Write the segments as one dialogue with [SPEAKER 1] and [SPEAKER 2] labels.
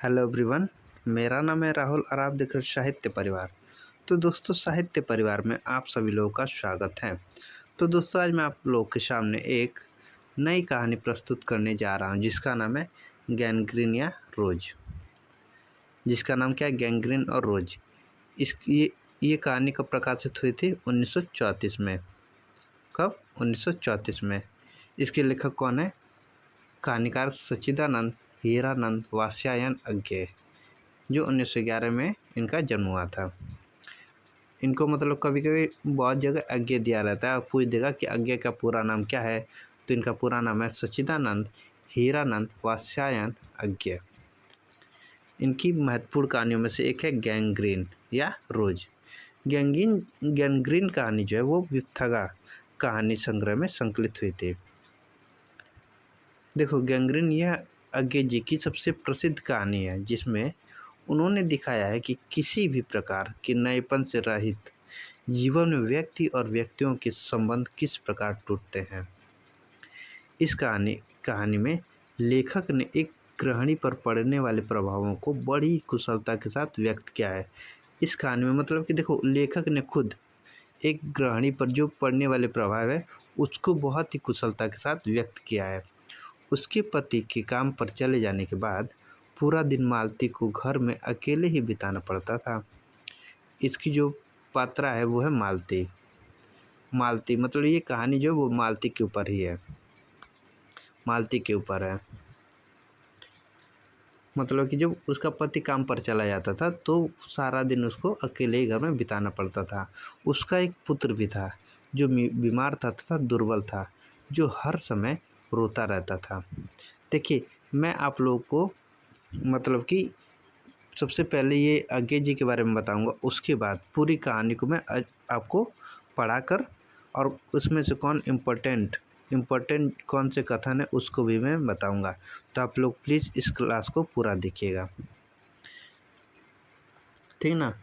[SPEAKER 1] Hello everyone. मेरा नाम है राहुल और आप देख रहे हैं साहित्य परिवार। तो दोस्तों, साहित्य परिवार में आप सभी लोगों का स्वागत है। तो दोस्तों, आज मैं आप लोगों के सामने एक नई कहानी प्रस्तुत करने जा रहा हूं, जिसका नाम है गैंग्रीन या रोज। जिसका नाम क्या है? गैंग्रीन और रोज। ये कहानी कब प्रकाशित हुई थी? 1934 में। कब? 1934 में। इसके लेखक कौन है? कहानीकार सच्चिदानंद हीरानंद वात्स्यायन अज्ञे, जो 1911 में इनका जन्म हुआ था। इनको मतलब कभी कभी बहुत जगह अज्ञे दिया रहता है। आप पूछ देगा कि अज्ञे का पूरा नाम क्या है, तो इनका पूरा नाम है सच्चिदानंद हीरानंद वात्स्यायन अज्ञे। इनकी महत्वपूर्ण कहानियों में से एक है गैंग्रीन या रोज। गैंग्रीन कहानी जो है वो विप्थगा कहानी संग्रह में संकलित हुई थी। देखो, गैंग्रीन यह अज्ञे जी की सबसे प्रसिद्ध कहानी है, जिसमें उन्होंने दिखाया है कि किसी भी प्रकार के नएपन से रहित जीवन में व्यक्ति और व्यक्तियों के संबंध किस प्रकार टूटते हैं। इस कहानी में लेखक ने एक गृहिणी पर पड़ने वाले प्रभावों को बड़ी कुशलता के साथ व्यक्त किया है। इस कहानी में मतलब कि देखो, लेखक ने खुद एक गृहिणी पर जो पड़ने वाले प्रभाव है उसको बहुत ही कुशलता के साथ व्यक्त किया है। उसके पति के काम पर चले जाने के बाद पूरा दिन मालती को घर में अकेले ही बिताना पड़ता था। इसकी जो पात्रा है वो है मालती। मालती मतलब ये कहानी जो है वो मालती के ऊपर ही है। मालती के ऊपर है। मतलब कि जब उसका पति काम पर चला जाता था तो सारा दिन उसको अकेले ही घर में बिताना पड़ता था। उसका एक पुत्र भी था जो बीमार था तथा दुर्बल था, जो हर समय रोता रहता था। देखिए, मैं आप लोगों को मतलब कि सबसे पहले ये अज्ञे जी के बारे में बताऊंगा, उसके बाद पूरी कहानी को मैं आपको पढ़ाकर और उसमें से कौन इम्पोर्टेंट कौन से कथन है उसको भी मैं बताऊंगा। तो आप लोग प्लीज़ इस क्लास को पूरा देखिएगा, ठीक ना।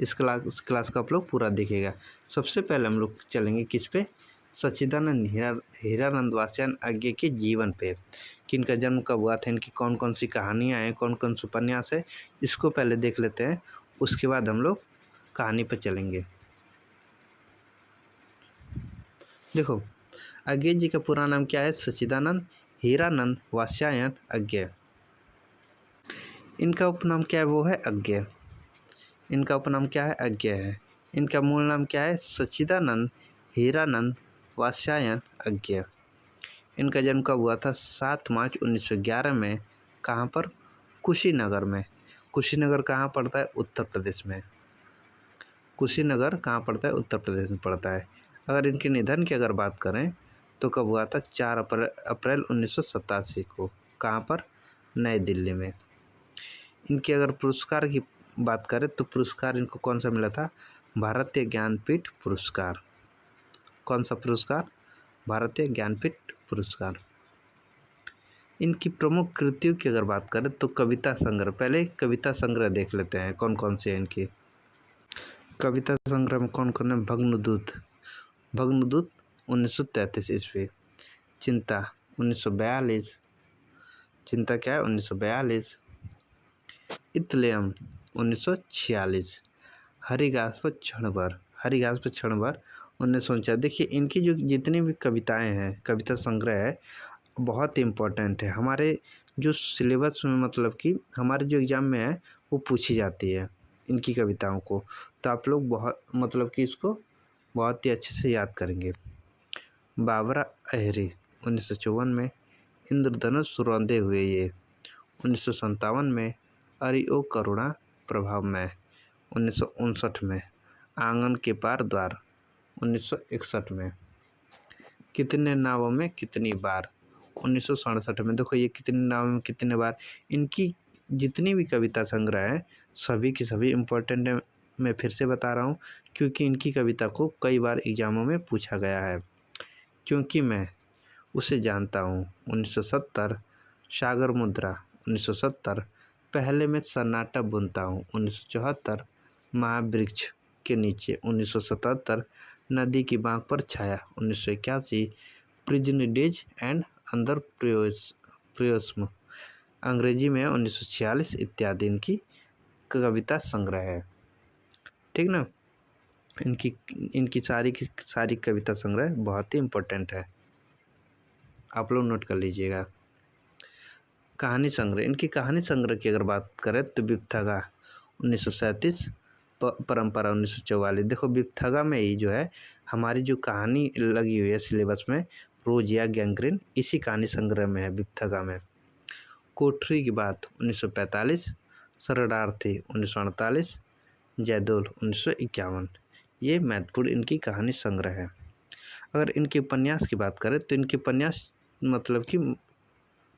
[SPEAKER 1] इस क्लास को आप लोग पूरा देखिएगा। सबसे पहले हम लोग चलेंगे किस पे? सच्चिदानंद हीरानंद वात्स्यायन अज्ञे के जीवन पे, कि इनका जन्म कब हुआ था, इनकी कौन कौन सी कहानियाँ हैं, कौन कौन से उपन्यास है, इसको पहले देख लेते हैं। उसके बाद हम लोग कहानी पे चलेंगे। देखो, अज्ञे जी का पूरा नाम क्या है? सच्चिदानंद हीरानंद वात्स्यायन अज्ञे। इनका उपनाम क्या है? वो है अज्ञे। इनका उपनाम क्या है? अज्ञे है। इनका मूल नाम क्या है? सच्चिदानंद हीरानंद वात्स्यायन अज्ञे। इनका जन्म कब हुआ था? 7 मार्च 1911 में। कहाँ पर? कुशीनगर में। कुशीनगर कहाँ पड़ता है? उत्तर प्रदेश में। कुशीनगर कहाँ पड़ता है? उत्तर प्रदेश में पड़ता है। अगर इनके निधन की अगर बात करें तो कब हुआ था? 4 अप्रैल 1987 को। कहाँ पर? नई दिल्ली में। इनके अगर पुरस्कार की बात करें तो पुरस्कार इनको कौन सा मिला था? भारतीय ज्ञानपीठ पुरस्कार। कौन सा पुरस्कार? भारतीय ज्ञानपीठ पुरस्कार। इनकी प्रमुख कृतियों की अगर बात करें तो कविता संग्रह। पहले कविता संग्रह देख लेते हैं कौन कौन से हैं इनकी। कविता संग्रह में कौन कौन है? भग्नदूत 1933 ईस्वी। चिंता 1942। चिंता क्या है? 1942। इतलेयम 1946। हरिघास पर क्षण भर 1949। देखिए, इनकी जो जितनी भी कविताएं हैं, कविता संग्रह है, बहुत इम्पोर्टेंट है हमारे जो सिलेबस में, मतलब कि हमारे जो एग्ज़ाम में है वो पूछी जाती है इनकी कविताओं को। तो आप लोग बहुत मतलब कि इसको बहुत ही अच्छे से याद करेंगे। बाबरा अहरी 1954 में। इंद्रधनुष रौंदे हुए ये 1957 में। अरिओ करुणा प्रभाव में 1959 में। आंगन के पार द्वार 1961 में। कितने नावों में कितनी बार 1967 में। देखो, ये कितने नावों में कितने बार, इनकी जितनी भी कविता संग्रह है सभी की सभी इम्पोर्टेंट है। मैं फिर से बता रहा हूँ क्योंकि इनकी कविता को कई बार एग्जामों में पूछा गया है। क्योंकि मैं उसे जानता हूँ 1970। सागर मुद्रा 1970। पहले मैं सन्नाटा बुनता हूँ 1974। महावृक्ष के नीचे 1977। नदी की बांक पर छाया 1981। प्रिजन डेज एंड अंदर प्रियोस्म अंग्रेजी में 1946 इत्यादि इनकी कविता संग्रह है। ठीक ना। इनकी इनकी सारी की सारी कविता संग्रह बहुत ही इम्पोर्टेंट है, आप लोग नोट कर लीजिएगा। कहानी संग्रह, इनकी कहानी संग्रह की अगर बात करें तो विपथगा 1937, परंपरा 1944। देखो विपथगा में ही जो है हमारी जो कहानी लगी हुई है सिलेबस में, रोज या गैंग्रीन, इसी कहानी संग्रह में है विपथगा में। कोठरी की बात 1945, शरणार्थी 1948, जयदोल 1951। ये महत्वपूर्ण इनकी कहानी संग्रह है। अगर इनके उपन्यास की बात करें तो इनके उपन्यास मतलब कि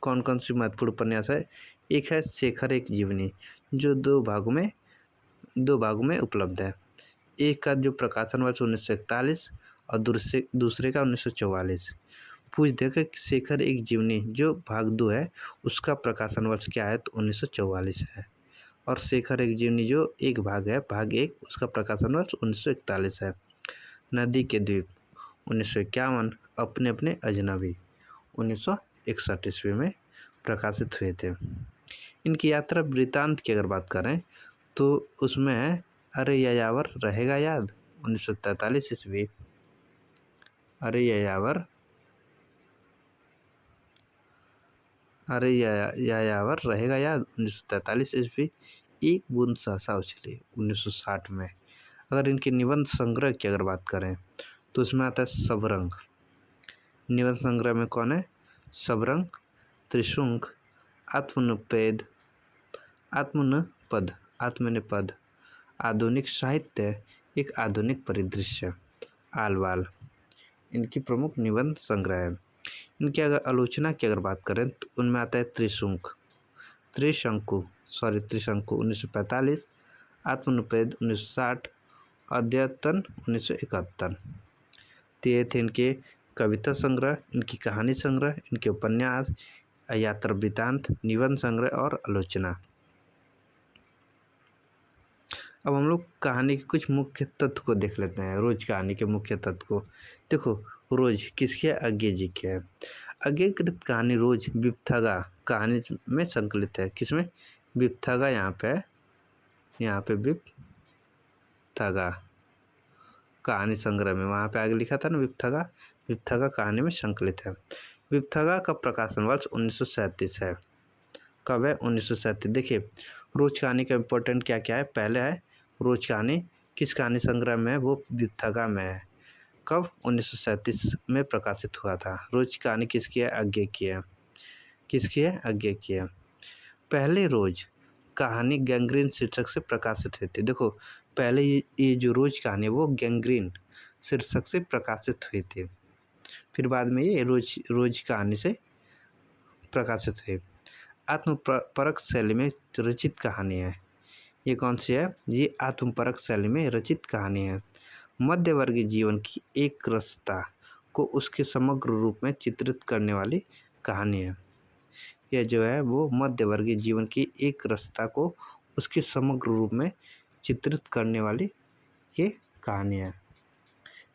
[SPEAKER 1] कौन कौन सी महत्वपूर्ण उपन्यास है। एक है शेखर एक जीवनी, जो दो भागों में उपलब्ध है। एक का जो प्रकाशन वर्ष 1941 और दूसरे का 1944। पूछ देखो शेखर एक जीवनी जो भाग 2 है, उसका प्रकाशन वर्ष क्या है, तो 1944 है। और शेखर एक जीवनी जो एक भाग है, भाग 1, उसका प्रकाशन वर्ष 1941 है। नदी के द्वीप 1951, अपने अपने अजनबी 1961 ईस्वी में प्रकाशित हुए थे। इनकी यात्रा वृतांत की अगर बात करें तो उसमें है अरे यायावर रहेगा याद 1943 ईस्वी। अरे यायावर रहेगा याद 1943 ईस्वी। एक बूंद सहसा उछली 1960 में। अगर इनके निबंध संग्रह की अगर बात करें तो उसमें आता है सबरंग। निबंध संग्रह में कौन है, सबरंग, त्रिशुंग, आत्मनिपद, आत्मनिपद, आधुनिक साहित्य, एक आधुनिक परिदृश्य, आलवाल, इनकी प्रमुख निबंध संग्रह है। इनकी अगर आलोचना की अगर बात करें तो उनमें आता है त्रिशंकु 1945, आत्मनिपद 1960, अद्यतन 1971। तो ये थे इनके कविता संग्रह, इनकी कहानी संग्रह, इनके उपन्यास, यात्रा वृतांत, निबंध संग्रह और आलोचना। अब हम लोग कहानी के कुछ मुख्य तत्व को देख लेते हैं। रोज कहानी के मुख्य तत्व को देखो। रोज किसके है, अज्ञे जी के है। अज्ञेकृत कहानी रोज विपथगा कहानी में संकलित है। किसमें, विपथगा, यहाँ पे विपथगा कहानी संग्रह में, वहाँ पे आगे लिखा था ना विपथगा कहानी में संकलित है। विपथगा का प्रकाशन वर्ष 1937 है। कब है, 1937। देखिए रोज कहानी का इम्पोर्टेंट क्या क्या है। पहले है रोज कहानी किस कहानी संग्रह में है, वो विपथगा में है। कब, 1937 में प्रकाशित हुआ था। रोज कहानी किसकी है, अज्ञे की है। किसकी है, अज्ञे की है। पहले रोज कहानी गैंग्रीन शीर्षक से प्रकाशित हुई थी। देखो पहले ये जो रोज कहानी वो गैंग्रीन शीर्षक से प्रकाशित हुई थी, फिर बाद में ये रोज कहानी से प्रकाशित हुई। आत्मपरक शैली में रचित कहानी है। ये कौन सी है, ये आत्मपरक शैली में रचित कहानी है। मध्यवर्गीय जीवन की एक रसता को उसके समग्र रूप में चित्रित करने वाली कहानी है। यह जो है वो मध्यवर्गीय जीवन की एक रसता को उसके समग्र रूप में चित्रित करने वाली ये कहानी है।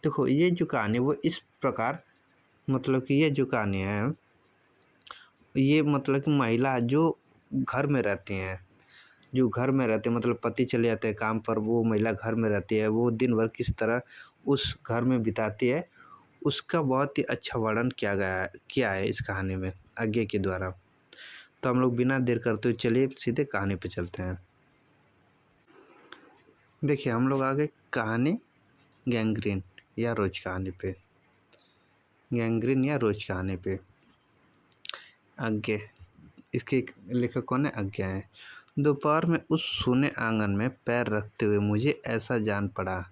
[SPEAKER 1] देखो ये जो कहानी वो इस प्रकार, मतलब कि ये जो कहानी है ये मतलब कि महिला जो घर में रहती हैं, मतलब पति चले जाते हैं काम पर, वो महिला घर में रहती है, वो दिन भर किस तरह उस घर में बिताती है, उसका बहुत ही अच्छा वर्णन किया है इस कहानी में अज्ञे के द्वारा। तो हम लोग बिना देर करते हुए चलिए सीधे कहानी पे चलते हैं। देखिए हम लोग आगे कहानी गैंग्रीन या रोज कहानी पे। गैंग्रीन या रोज कहानी पे अज्ञे, इसके लेखक कौन है, अज्ञे है। दोपहर में उस सूने आंगन में पैर रखते हुए मुझे ऐसा जान पड़ा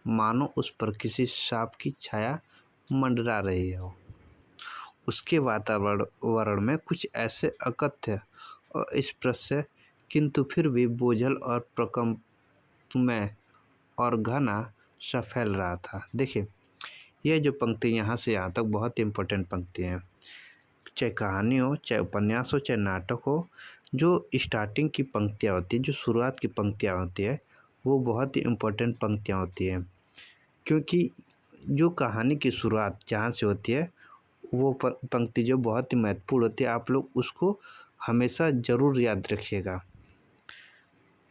[SPEAKER 1] मानो उस पर किसी सांप की छाया मंडरा रही हो। उसके वातावरण में कुछ ऐसे अकथ्य और स्पृश्य किंतु फिर भी बोझल और प्रकंपमय और घना सा फैल रहा था। देखिए यह जो पंक्ति यहाँ से यहाँ तक बहुत इम्पोर्टेंट पंक्ति हैं। चाहे कहानी हो, चाहे उपन्यास हो, चाहे नाटक हो, जो स्टार्टिंग की पंक्तियाँ होती है, जो शुरुआत की पंक्तियाँ होती है, वो बहुत ही इम्पोर्टेंट पंक्तियाँ होती हैं। क्योंकि जो कहानी की शुरुआत जहाँ से होती है वो पंक्ति जो बहुत ही महत्वपूर्ण होती है, आप लोग उसको हमेशा ज़रूर याद रखिएगा।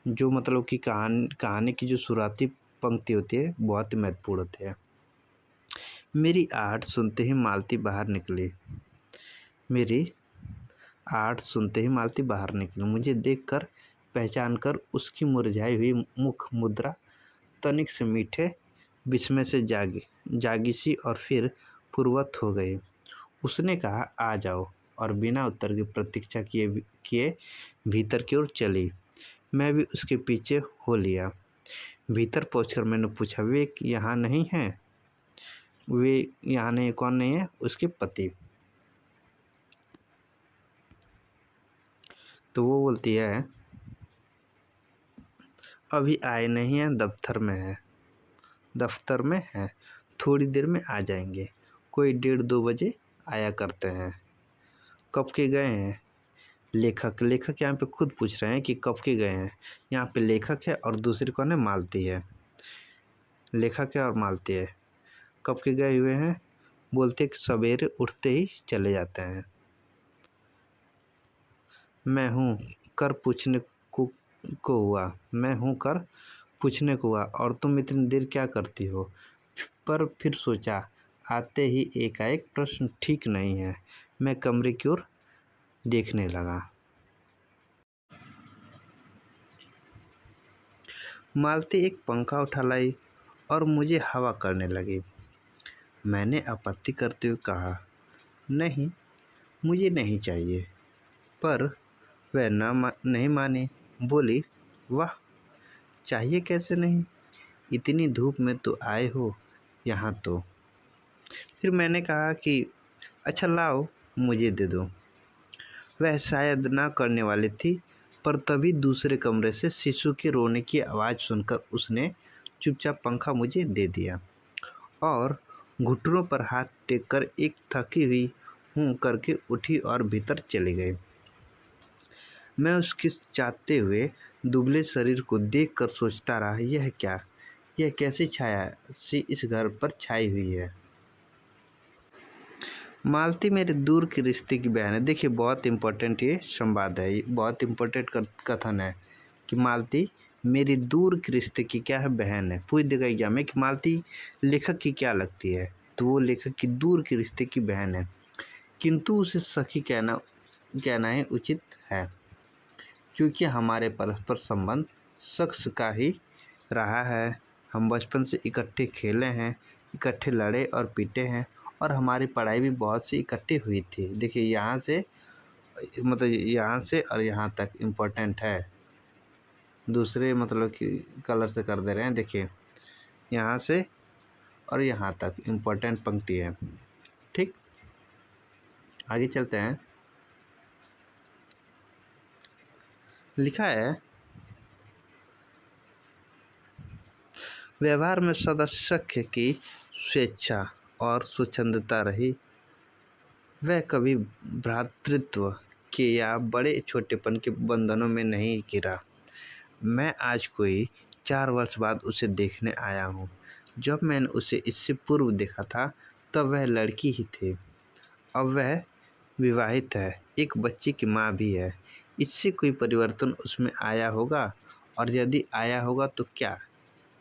[SPEAKER 1] जो मतलब कि कहानी की जो शुरुआती पंक्ति होती है बहुत ही महत्वपूर्ण होती है। मेरी आहट सुनते ही मालती बाहर निकली। मेरी आहट सुनते ही मालती बाहर निकली। मुझे देखकर पहचान कर उसकी मुरझाई हुई मुख मुद्रा तनिक से मीठे विस्मय से जागी सी और फिर पूर्ववत हो गई। उसने कहा, आ जाओ, और बिना उत्तर की प्रतीक्षा किए भीतर की ओर चली। मैं भी उसके पीछे हो लिया। भीतर पहुंचकर मैंने पूछा, वे यहाँ नहीं हैं? वे यहाँ नहीं, कौन नहीं है? उसके पति। तो वो बोलती है, अभी आए नहीं हैं, दफ्तर में है, थोड़ी देर में आ जाएंगे। कोई 1:30-2 बजे आया करते हैं। कब के गए हैं? लेखक यहाँ पे खुद पूछ रहे हैं कि कब के गए हैं। यहाँ पे लेखक है और दूसरी कौन है? मालती है। लेखक है और मालती है। कब के गए हुए हैं? बोलते कि सवेरे उठते ही चले जाते हैं। मैं हूँ कर पूछने को हुआ। मैं हूँ कर पूछने को हुआ, और तुम इतनी देर क्या करती हो? पर फिर सोचा, आते ही एकाएक प्रश्न ठीक नहीं है। मैं कमरे की ओर देखने लगा। मालती एक पंखा उठा लाई और मुझे हवा करने लगी। मैंने आपत्ति करते हुए कहा, नहीं, मुझे नहीं चाहिए। पर वह नहीं मानी। बोली, वाह, चाहिए कैसे नहीं? इतनी धूप में तो आए हो यहाँ तो। फिर मैंने कहा कि अच्छा लाओ, मुझे दे दो। वह शायद ना करने वाली थी, पर तभी दूसरे कमरे से शिशु के रोने की आवाज़ सुनकर उसने चुपचाप पंखा मुझे दे दिया और घुटनों पर हाथ टेककर एक थकी हुई हूँ करके उठी और भीतर चली गई। मैं उसके चाहते हुए दुबले शरीर को देखकर सोचता रहा, यह क्या, यह कैसी छाया सी इस घर पर छाई हुई है। मालती मेरे दूर के रिश्ते की बहन है। देखिए, बहुत इम्पोर्टेंट ये संवाद है, बहुत इम्पोर्टेंट कथन है कि मालती मेरी दूर के रिश्ते की क्या है? बहन है। पूछ देगा एग्जाम में कि मालती लेखक की क्या लगती है, तो वो लेखक की दूर के रिश्ते की बहन है, किंतु उसे सखी कहना ही उचित है, क्योंकि हमारे परस्पर संबंध शख्स का ही रहा है। हम बचपन से इकट्ठे खेले हैं, इकट्ठे लड़े और पीटे हैं, और हमारी पढ़ाई भी बहुत सी इकट्ठी हुई थी। देखिए, यहाँ से मतलब यहाँ से और यहाँ तक इम्पोर्टेंट है। दूसरे मतलब कि कलर से कर दे रहे हैं। देखिए, यहाँ से और यहाँ तक इम्पोर्टेंट पंक्ति है। ठीक, आगे चलते हैं। लिखा है, व्यवहार में सदस्य की स्वेच्छा और स्वच्छंदता रही। वह कभी भ्रातृत्व के या बड़े छोटेपन के बंधनों में नहीं घिरा। मैं आज कोई 4 वर्ष बाद उसे देखने आया हूँ। जब मैंने उसे इससे पूर्व देखा था तब वह लड़की ही थी। अब वह विवाहित है, एक बच्चे की माँ भी है। इससे कोई परिवर्तन उसमें आया होगा, और यदि आया होगा तो क्या,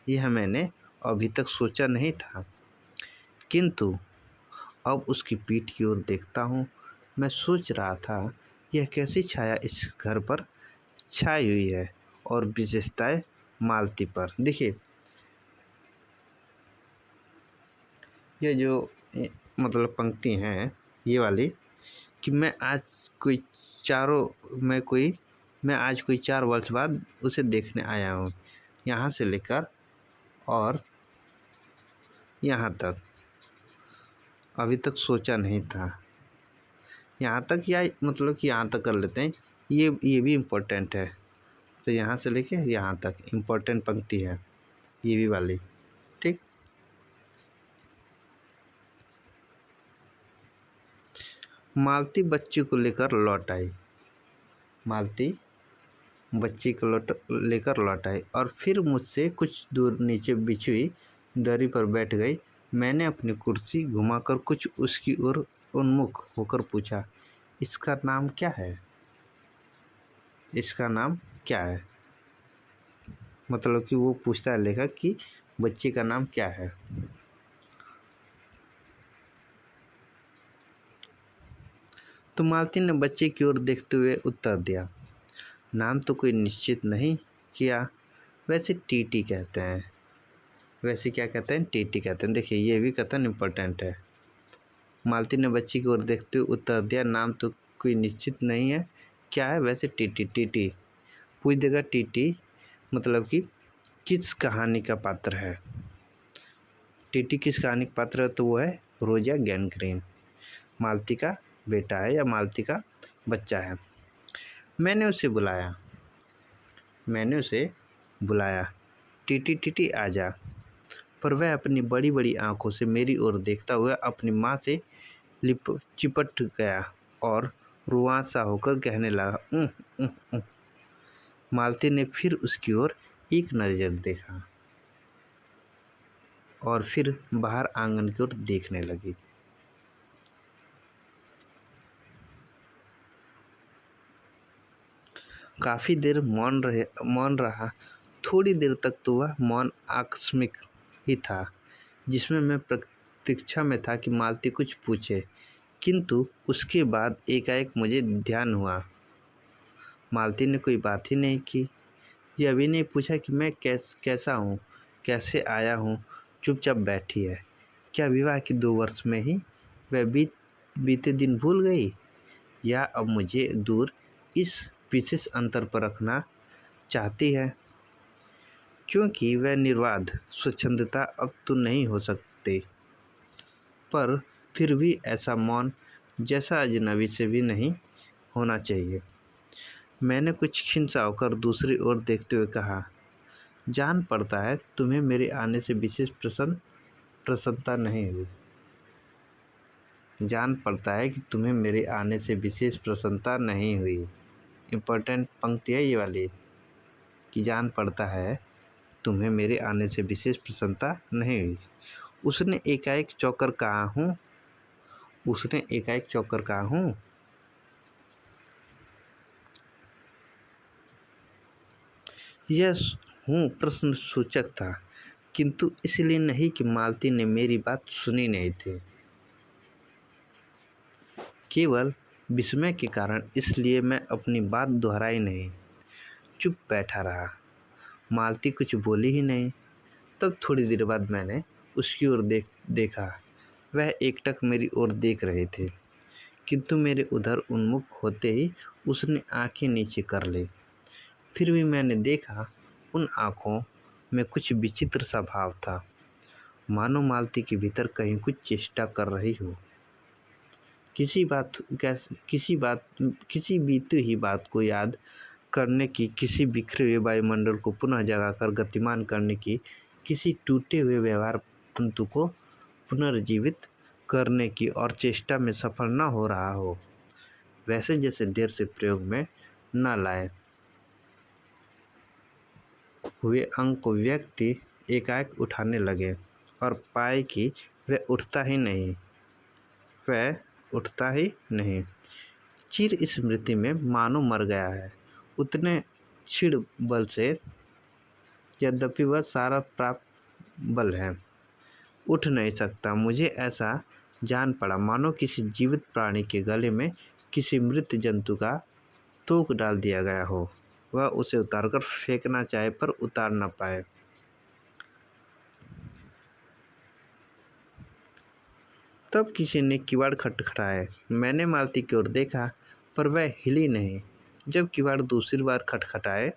[SPEAKER 1] यह मैंने अभी तक सोचा नहीं था। किंतु अब उसकी पीठ की ओर देखता हूँ। मैं सोच रहा था, यह कैसी छाया इस घर पर छाई हुई है, और विशेषताएं मालती पर। देखिए, ये जो मतलब पंक्ति हैं ये वाली कि मैं आज कोई 4 वर्ष बाद उसे देखने आया हूँ, यहाँ से लेकर और यहाँ तक अभी तक सोचा नहीं था। यहाँ तक, या मतलब कि यहाँ तक कर लेते हैं, ये भी इम्पोर्टेंट है। तो यहाँ से लेके यहाँ तक इम्पोर्टेंट पंक्ति है ये भी वाली। ठीक, मालती बच्ची को लेकर लौट आई। मालती बच्ची को लेकर लौट आई और फिर मुझसे कुछ दूर नीचे बिछी हुई दरी पर बैठ गई। मैंने अपनी कुर्सी घुमाकर कुछ उसकी ओर उन्मुख होकर पूछा, इसका नाम क्या है? इसका नाम क्या है। मतलब कि वो पूछता है लेखक कि बच्चे का नाम क्या है। तो मालती ने बच्चे की ओर देखते हुए उत्तर दिया, नाम तो कोई निश्चित नहीं किया, वैसे टीटी कहते हैं। वैसे क्या कहते हैं? टीटी कहते हैं। देखिए ये भी कथन इम्पोर्टेंट है। मालती ने बच्ची की ओर देखते हुए उत्तर दिया, नाम तो कोई निश्चित नहीं है, क्या है? वैसे टीटी। टीटी पूछ देगा टीटी मतलब कि किस कहानी का पात्र है। टीटी किस कहानी का पात्र है? तो वो है रोजा गैंग्रीन, मालती का बेटा है या मालती का बच्चा है। मैंने उसे बुलाया, टीटी टीटी आजा। पर वह अपनी बड़ी बड़ी आंखों से मेरी ओर देखता हुआ अपनी माँ से चिपट गया और रुआंसा होकर कहने लगा, "उह, उह, उह।" मालती ने फिर उसकी ओर एक नज़र देखा और फिर बाहर आंगन की ओर देखने लगी। काफ़ी देर मौन रहा। थोड़ी देर तक तो वह मौन आकस्मिक ही था, जिसमें मैं प्रतीक्षा में था कि मालती कुछ पूछे, किंतु उसके बाद एकाएक मुझे ध्यान हुआ मालती ने कोई बात ही नहीं की। ये अभी नहीं पूछा कि मैं कैसा हूँ, कैसे आया हूँ, चुपचाप बैठी है। क्या विवाह के 2 वर्ष में ही वह बीते दिन भूल गई, या अब मुझे दूर इस विशेष अंतर पर रखना चाहती है, क्योंकि वह निर्बाध स्वच्छंदता अब तो नहीं हो सकती, पर फिर भी ऐसा मौन जैसा अजनबी से भी नहीं होना चाहिए। मैंने कुछ खिंचा होकर दूसरी ओर देखते हुए कहा, जान पड़ता है तुम्हें मेरे आने से विशेष प्रसन्नता नहीं हुई। जान पड़ता है कि तुम्हें मेरे आने से विशेष प्रसन्नता नहीं हुई। इम्पोर्टेंट पंक्ति है ये वाली, कि जान पड़ता है तुम्हें मेरे आने से विशेष प्रसन्नता नहीं हुई। उसने एकाएक चौंकर कहा हूँ। यह हूँ प्रश्न सूचक था, किंतु इसलिए नहीं कि मालती ने मेरी बात सुनी नहीं थी, केवल विस्मय के कारण। इसलिए मैं अपनी बात दोहराई नहीं, चुप बैठा रहा। मालती कुछ बोली ही नहीं। तब थोड़ी देर बाद मैंने उसकी ओर देखा। वह एकटक मेरी ओर देख रहे थे, किंतु मेरे उधर उन्मुख होते ही उसने आंखें नीचे कर ली। फिर भी मैंने देखा उन आँखों में कुछ विचित्र सा भाव था, मानो मालती के भीतर कहीं कुछ चेष्टा कर रही हो। किसी बीती हुई बात को याद करने की, किसी बिखरे हुए वायुमंडल को पुनः जगाकर गतिमान करने की, किसी टूटे हुए व्यवहार तंतु को पुनर्जीवित करने की और चेष्टा में सफल न हो रहा हो, वैसे जैसे देर से प्रयोग में न लाए हुए अंग को व्यक्ति एकाएक उठाने लगे और पाए कि वह उठता ही नहीं। चिर स्मृति में मानो मर गया है, उतने क्षीण बल से, यद्यपि वह सारा प्राप्त बल है, उठ नहीं सकता। मुझे ऐसा जान पड़ा मानो किसी जीवित प्राणी के गले में किसी मृत जंतु का तोक डाल दिया गया हो, वह उसे उतारकर फेंकना चाहे पर उतार न पाए। तब किसी ने किवाड़ खटखटाया। मैंने मालती की ओर देखा, पर वह हिली नहीं। जब किवाड़ दूसरी बार खटखटाए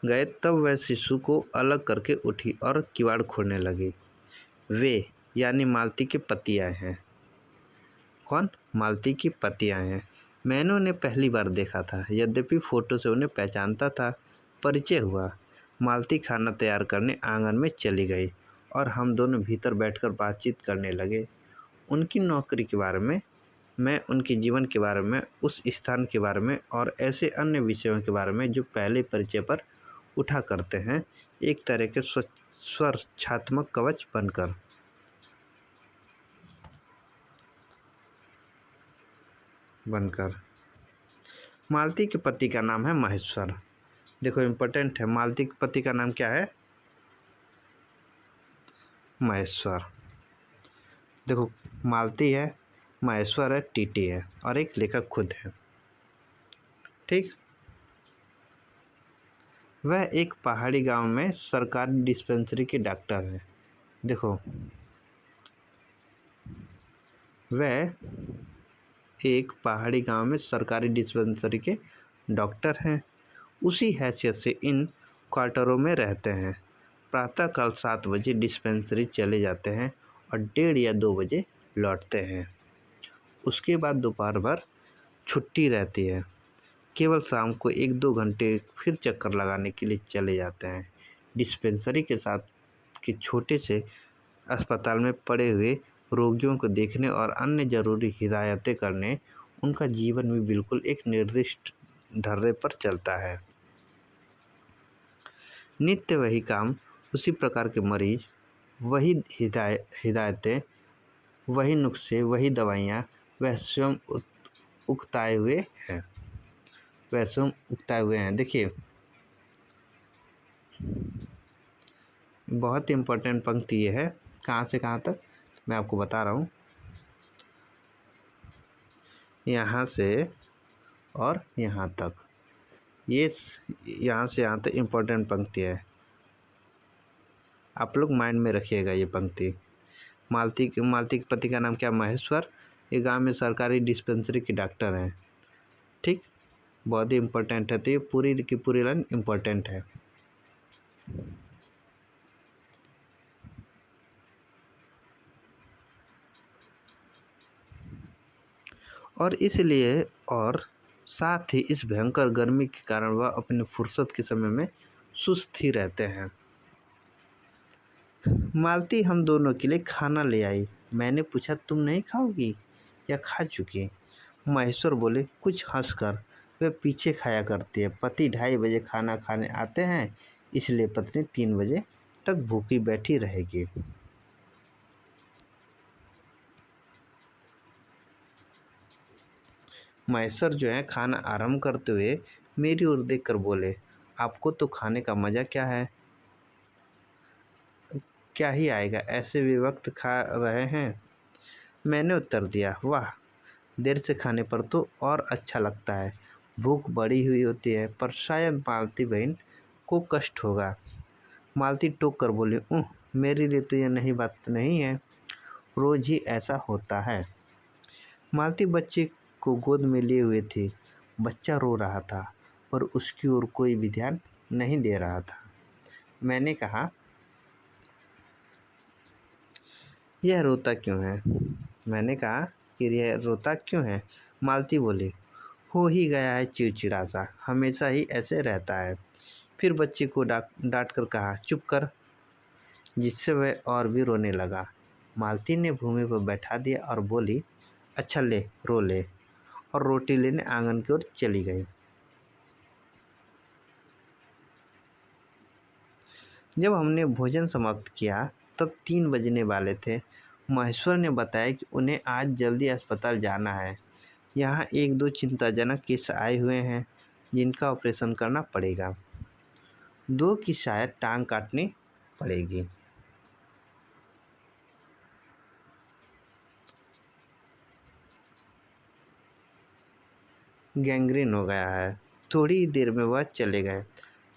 [SPEAKER 1] गए, तब वह शिशु को अलग करके उठी और किवाड़ खोलने लगी। वे यानी मालती के पति आए हैं। कौन? मालती के पति आए हैं। मैंने उन्हें पहली बार देखा था, यद्यपि फोटो से उन्हें पहचानता था। परिचय हुआ। मालती खाना तैयार करने आंगन में चली गई और हम दोनों भीतर बैठकर बातचीत करने लगे। उनकी नौकरी के बारे में, मैं उनके जीवन के बारे में, उस स्थान के बारे में और ऐसे अन्य विषयों के बारे में जो पहले परिचय पर उठा करते हैं, एक तरह के सुरक्षात्मक कवच बनकर। मालती के पति का नाम है महेश्वर। देखो इम्पोर्टेंट है, मालती के पति का नाम क्या है? महेश्वर। देखो मालती है, महेश्वर है, टीटी है और एक लेखक खुद है। ठीक। वह एक पहाड़ी गांव में सरकारी डिस्पेंसरी के डॉक्टर हैं। देखो वह एक पहाड़ी गांव में सरकारी डिस्पेंसरी के डॉक्टर हैं। उसी हैसियत से इन क्वार्टरों में रहते हैं। प्रातःकाल 7 बजे डिस्पेंसरी चले जाते हैं और 1:30 या 2 बजे लौटते हैं। उसके बाद दोपहर भर छुट्टी रहती है। केवल शाम को 1-2 घंटे फिर चक्कर लगाने के लिए चले जाते हैं। डिस्पेंसरी के साथ के छोटे से अस्पताल में पड़े हुए रोगियों को देखने और अन्य ज़रूरी हिदायतें करने उनका जीवन भी बिल्कुल एक निर्दिष्ट ढर्रे पर चलता है। नित्य वही काम, उसी प्रकार के मरीज, वही हिदायतें, वही नुस्खे, वही दवाइयाँ, वह स्वयं उकताए हुए हैं। देखिए बहुत इम्पोर्टेंट पंक्ति ये है। कहाँ से कहाँ तक मैं आपको बता रहा हूँ। यहाँ से और यहाँ तक, ये यहाँ से यहाँ तक इम्पोर्टेंट पंक्ति है। आप लोग माइंड में रखिएगा ये पंक्ति। मालती के पति का नाम क्या? महेश्वर। ये गांव में सरकारी डिस्पेंसरी के डॉक्टर हैं। ठीक, बहुत ही इम्पोर्टेंट है। तो ये पूरी की पूरी लाइन इम्पोर्टेंट है। और इसलिए और साथ ही इस भयंकर गर्मी के कारण वह अपने फुर्सत के समय में सुस्त ही रहते हैं। मालती हम दोनों के लिए खाना ले आई। मैंने पूछा, तुम नहीं खाओगी या खा चुकी? महेश्वर बोले कुछ हंसकर, वे पीछे खाया करती है। पति 2:30 बजे खाना खाने आते हैं, इसलिए पत्नी 3 बजे तक भूखी बैठी रहेगी। महेश्वर जो है खाना आरंभ करते हुए मेरी ओर देखकर बोले, आपको तो खाने का मज़ा क्या है, क्या ही आएगा, ऐसे विवक्त खा रहे हैं। मैंने उत्तर दिया, वाह, देर से खाने पर तो और अच्छा लगता है। भूख बढ़ी हुई होती है, पर शायद मालती बहन को कष्ट होगा। मालती टोक कर बोली, मेरे लिए तो यह नहीं बात नहीं है, रोज़ ही ऐसा होता है। मालती बच्चे को गोद में लिए हुए थी। बच्चा रो रहा था, पर उसकी ओर कोई भी ध्यान नहीं दे रहा था। मैंने कहा, यह रोता क्यों है? मालती बोली, हो ही गया है चिड़चिड़ा सा, हमेशा ही ऐसे रहता है। फिर बच्चे को डांट कर कहा, चुप कर, जिससे वह और भी रोने लगा। मालती ने भूमि पर बैठा दिया और बोली, अच्छा ले, रो ले, और रोटी लेने आंगन की ओर चली गई। जब हमने भोजन समाप्त किया तब 3 बजने वाले थे। महेश्वर ने बताया कि उन्हें आज जल्दी अस्पताल जाना है। यहाँ 1-2 चिंताजनक केस आए हुए हैं जिनका ऑपरेशन करना पड़ेगा। 2 की शायद टांग काटनी पड़ेगी। गैंग्रीन हो गया है। थोड़ी ही देर में वह चले गए।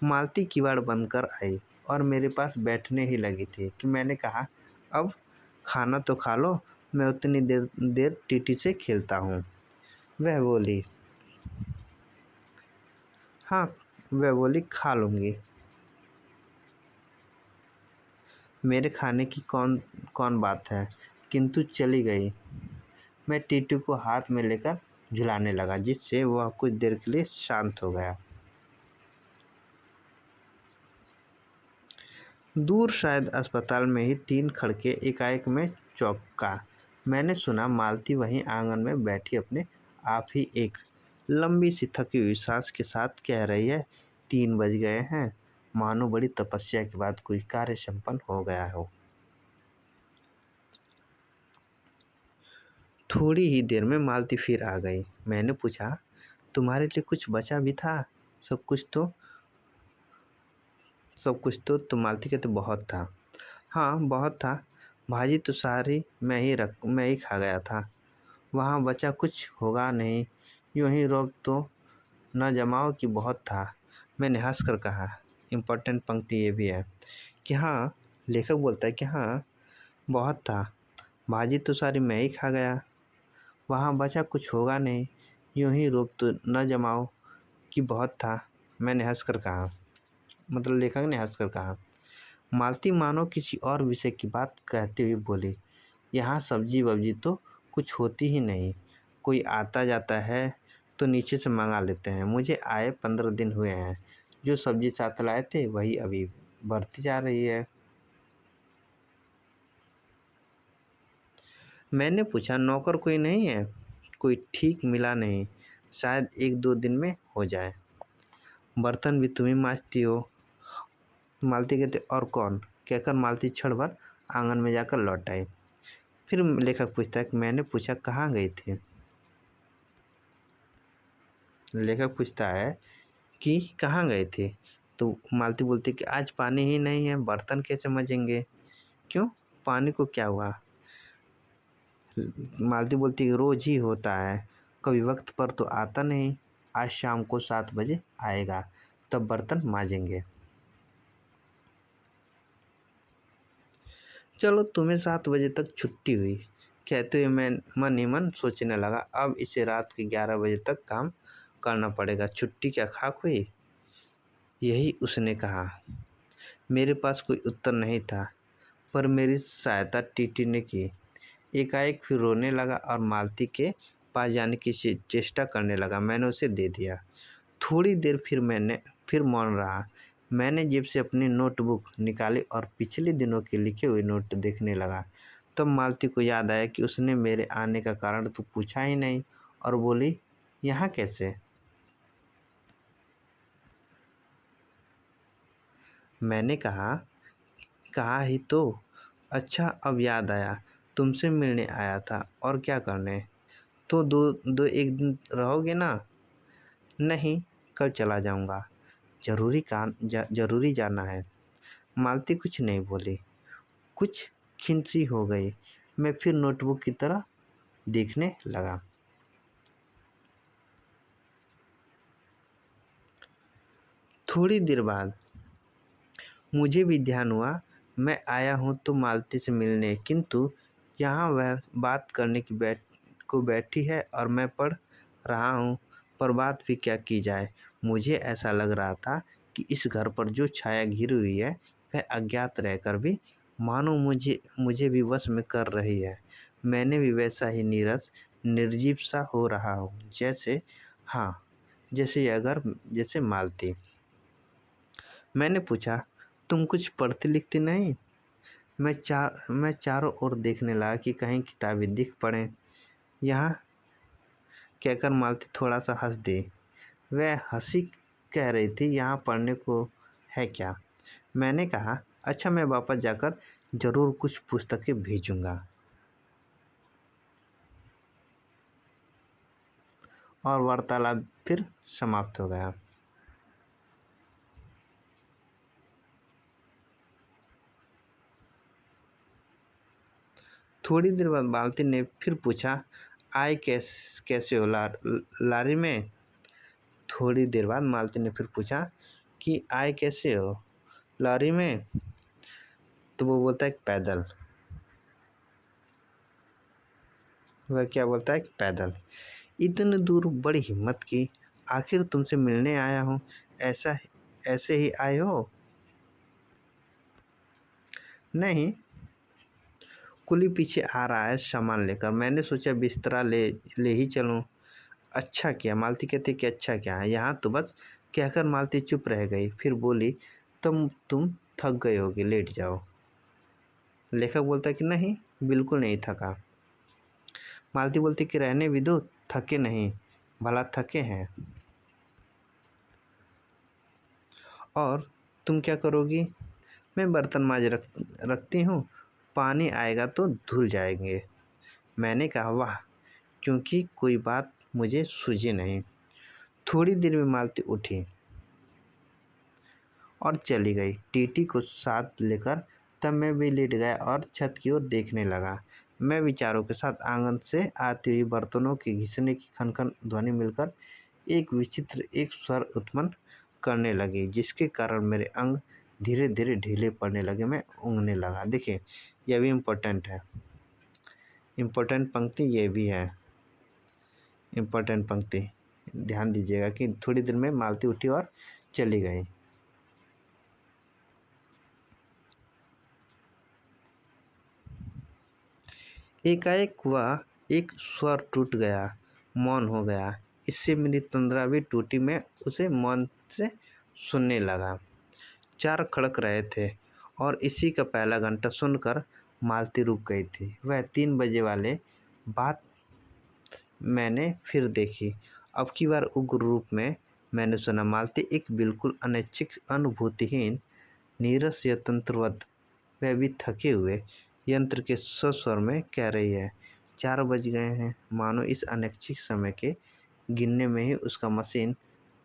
[SPEAKER 1] मालती किवाड़ बंद कर आई और मेरे पास बैठने ही लगी थी कि मैंने कहा, अब खाना तो खा लो, मैं उतनी देर टीटी से खेलता हूँ। वह बोली, हाँ, खा लूँगी। मेरे खाने की कौन कौन बात है, किंतु चली गई। मैं टीटी को हाथ में लेकर झुलाने लगा, जिससे वह कुछ देर के लिए शांत हो गया। दूर शायद अस्पताल में ही 3 खड़के एकाएक में चौंका। मैंने सुना मालती वहीं आंगन में बैठी अपने आप ही एक लंबी सी थकी हुई सांस के साथ कह रही है, 3 बज गए हैं, मानो बड़ी तपस्या के बाद कोई कार्य संपन्न हो गया हो। थोड़ी ही देर में मालती फिर आ गई। मैंने पूछा, तुम्हारे लिए कुछ बचा भी था? सब कुछ तो तो मालती कहते बहुत था। हाँ बहुत था, भाजी तो सारी मैं ही खा गया था। वहाँ बचा कुछ होगा नहीं, यूं ही रोब तो न जमाओ कि बहुत था। मैंने हंस कर कहा। इम्पोर्टेंट पंक्ति ये भी है कि हाँ, लेखक बोलता है कि हाँ बहुत था, भाजी तो सारी मैं ही खा गया, वहाँ बचा कुछ होगा नहीं, यूं ही रोब तो न जमाओ कि बहुत था। मैंने हंस कर कहा, मतलब लेखक ने हंस कर कहा। मालती मानो किसी और विषय की बात कहते हुए बोली, यहाँ सब्जी वब्जी तो कुछ होती ही नहीं, कोई आता जाता है तो नीचे से मंगा लेते हैं। मुझे आए 15 दिन हुए हैं, जो सब्जी साथ लाए थे वही अभी बढ़ती जा रही है। मैंने पूछा, नौकर कोई नहीं है? कोई ठीक मिला नहीं, शायद 1-2 दिन में हो जाए। बर्तन भी तुम ही मांजती हो? मालती कहते, और कौन? कहकर मालती क्षण भर आंगन में जाकर लौट आई। फिर लेखक पूछता है कि मैंने पूछा कहाँ गई थी? लेखक पूछता है कि कहाँ गए थे? तो मालती बोलती कि आज पानी ही नहीं है, बर्तन कैसे मांजेंगे? क्यों, पानी को क्या हुआ? मालती बोलती कि रोज ही होता है, कभी वक्त पर तो आता नहीं। आज शाम को 7 बजे आएगा, तब बर्तन मांजेंगे। चलो, तुम्हें 7 बजे तक छुट्टी हुई। कहते हुए मैं मन ही मन सोचने लगा, अब इसे रात के 11 बजे तक काम करना पड़ेगा। छुट्टी क्या खाक हुई? यही उसने कहा। मेरे पास कोई उत्तर नहीं था, पर मेरी सहायता टीटी ने की। एकाएक फिर रोने लगा और मालती के पास जाने की चेष्टा करने लगा। मैंने उसे दे दिया। थोड़ी देर फिर मौन रहा। मैंने जेब से अपनी नोटबुक निकाली और पिछले दिनों के लिखे हुए नोट देखने लगा। तब मालती को याद आया कि उसने मेरे आने का कारण तो पूछा ही नहीं, और बोली, यहाँ कैसे? मैंने कहा, कहा ही तो। अच्छा, अब याद आया, तुमसे मिलने आया था। और क्या करने? तो दो दो एक दिन रहोगे ना? नहीं, कल चला जाऊंगा। जरूरी जाना है। मालती कुछ नहीं बोली। कुछ खिंसी हो गई। मैं फिर नोटबुक की तरह देखने लगा। थोड़ी देर बाद मुझे भी ध्यान हुआ, मैं आया हूँ तो मालती से मिलने, किंतु यहाँ वह बात करने की बैठी है और मैं पढ़ रहा हूँ। पर बात भी क्या की जाए? मुझे ऐसा लग रहा था कि इस घर पर जो छाया घिरी हुई है वह अज्ञात रहकर भी मानो मुझे भी वश में कर रही है। मैंने भी वैसा ही नीरस निर्जीव सा हो रहा हूँ, जैसे, हाँ, जैसे यह घर, जैसे मालती। मैंने पूछा, तुम कुछ पढ़ती लिखती नहीं? मैं चारों ओर देखने लगा कि कहीं किताबें दिख पड़ें। यहाँ कहकर मालती थोड़ा सा हंस दी। वह हंसी कह रही थी, यहाँ पढ़ने को है क्या? मैंने कहा, अच्छा, मैं वापस जाकर ज़रूर कुछ पुस्तकें भेजूंगा। और वार्तालाप फिर समाप्त हो गया। थोड़ी देर बाद मालती ने फिर पूछा, आए कैसे हो लारी में? थोड़ी देर बाद मालती ने फिर पूछा कि आए कैसे हो लारी में? तो वो बोलता है कि पैदल। वह क्या बोलता है कि पैदल। इतनी दूर बड़ी हिम्मत की, आखिर तुमसे मिलने आया हूँ, ऐसा ऐसे ही आए हो? नहीं, कुली पीछे आ रहा है सामान लेकर, मैंने सोचा बिस्तरा ले ही चलूँ। अच्छा किया। मालती कहती कि अच्छा क्या है, यहाँ तो बस। कहकर मालती चुप रह गई। फिर बोली, तुम थक गए होगे, लेट जाओ। लेखक बोलता कि नहीं, बिल्कुल नहीं थका। मालती बोलती कि रहने भी दो, थके नहीं, भला थके हैं। और तुम क्या करोगी? मैं बर्तन रखती हूँ, पानी आएगा तो धुल जाएंगे। मैंने कहा, वाह, क्योंकि कोई बात मुझे सूझी नहीं। थोड़ी देर में मालती उठी और चली गई। टीटी को साथ लेकर तब मैं भी लेट गया और छत की ओर देखने लगा। मैं विचारों के साथ आंगन से आती हुई बर्तनों के घिसने की खनखन ध्वनि मिलकर एक विचित्र एक स्वर उत्पन्न करने लगी, जिसके कारण मेरे अंग धीरे धीरे ढीले पड़ने लगे। मैं ऊँघने लगा। देखिए, यह भी इम्पोर्टेंट है, इम्पोर्टेंट पंक्ति ये भी है, इम्पोर्टेंट पंक्ति ध्यान दीजिएगा कि थोड़ी देर में मालती उठी और चली गई। एकाएक वह एक स्वर टूट गया, मौन हो गया। इससे मेरी तंद्रा भी टूटी। मैं उसे मौन से सुनने लगा। 4 खड़क रहे थे और इसी का पहला घंटा सुनकर मालती रुक गई थी। वह 3 बजे वाले बात मैंने फिर देखी। अब की बार उग्र रूप में मैंने सुना। मालती एक बिल्कुल अनैच्छिक, अनुभूतिहीन, नीरस या तंत्रवत, वह भी थके हुए यंत्र के स्वर में कह रही है, 4 बज गए हैं। मानो इस अनैच्छिक समय के गिनने में ही उसका मशीन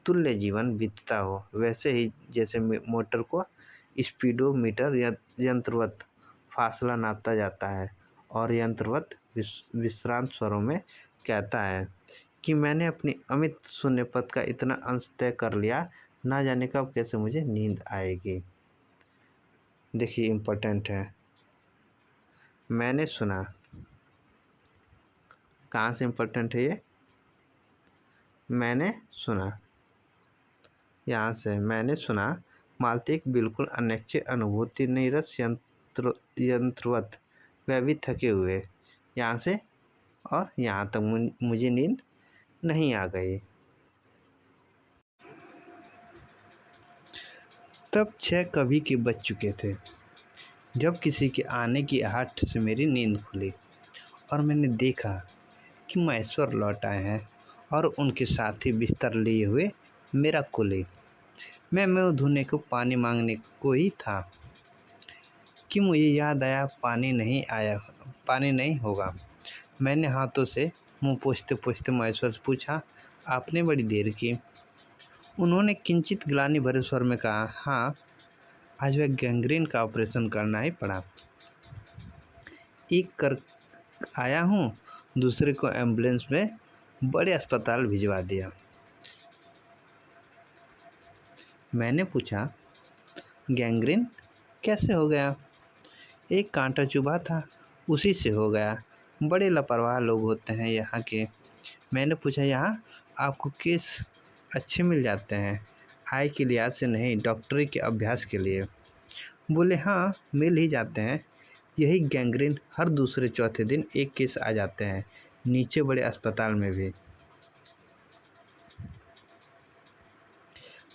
[SPEAKER 1] तुल्य जीवन बीतता हो। वैसे ही जैसे मोटर को स्पीडोमीटर या यंत्रवत फासला नापता जाता है और यंत्रवत विश्रांत स्वरों में कहता है कि मैंने अपनी अमित शून्य पथ का इतना अंश तय कर लिया, ना जाने कब कैसे मुझे नींद आएगी। देखिए, इम्पोर्टेंट है। मैंने सुना, कहाँ से इम्पोर्टेंट है ये? मैंने सुना, यहाँ से मैंने सुना। मालती एक बिल्कुल अनैच्छिक, अनुभूति, नीरस, यंत्रवत, वह भी थके हुए, यहाँ से और यहाँ तक मुझे नींद नहीं आ गई। तब 6 कभी के बज चुके थे जब किसी के आने की आहट से मेरी नींद खुली और मैंने देखा कि महेश्वर लौट आए हैं और उनके साथी बिस्तर लिए हुए मेरा कुली। मैं मुँह धोने को पानी मांगने को ही था कि मुझे याद आया पानी नहीं होगा। मैंने हाथों से मुँह पोंछते पोंछते महेश्वर से पूछा, आपने बड़ी देर की? उन्होंने किंचित ग्लानि भरे स्वर में कहा, हाँ, आज वह गैंग्रीन का ऑपरेशन करना ही पड़ा। एक कर आया हूँ, दूसरे को एम्बुलेंस में बड़े अस्पताल भिजवा दिया। मैंने पूछा, गैंग्रीन कैसे हो गया? एक कांटा चुभा था, उसी से हो गया। बड़े लापरवाह लोग होते हैं यहाँ के। मैंने पूछा, यहाँ आपको केस अच्छे मिल जाते हैं? आय के लिहाज से नहीं, डॉक्टरी के अभ्यास के लिए। बोले, हाँ, मिल ही जाते हैं। यही गैंग्रीन हर दूसरे चौथे दिन एक केस आ जाते हैं, नीचे बड़े अस्पताल में भी।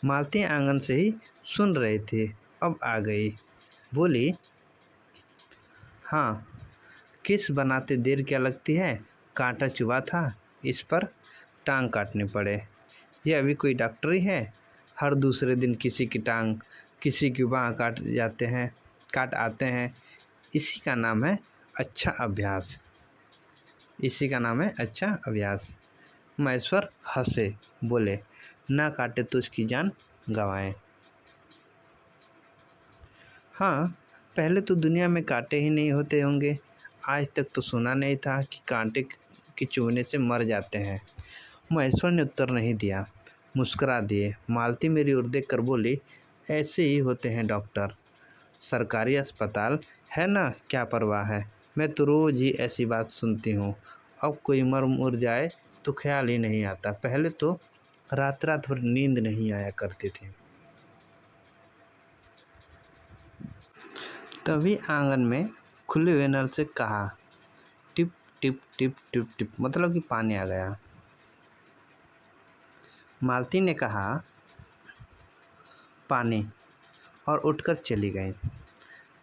[SPEAKER 1] मालती आंगन से ही सुन रही थी, अब आ गई। बोली, हाँ, किस बनाते देर क्या लगती है? कांटा चुभा था, इस पर टांग काटने पड़े। यह अभी कोई डॉक्टरी है? हर दूसरे दिन किसी की टांग, किसी की बाँह काट आते हैं। इसी का नाम है अच्छा अभ्यास, इसी का नाम है अच्छा अभ्यास। महेश्वर हंसे, बोले, ना काटे तो उसकी जान गंवाएं। हाँ, पहले तो दुनिया में कांटे ही नहीं होते होंगे। आज तक तो सुना नहीं था कि कांटे के चुभने से मर जाते हैं। महेश्वर ने उत्तर नहीं दिया, मुस्कुरा दिए। मालती मेरी ओर देख कर बोली, ऐसे ही होते हैं डॉक्टर, सरकारी अस्पताल है ना, क्या परवाह है। मैं तो रोज़ ही ऐसी बात सुनती हूँ। अब कोई मर जाए तो ख्याल ही नहीं आता। पहले तो रात रात भर नींद नहीं आया करती थी। तभी आंगन में खुले हुए नल से कहा, tip tip tip tip tip, मतलब कि पानी आ गया। मालती ने कहा, पानी, और उठकर चली गई।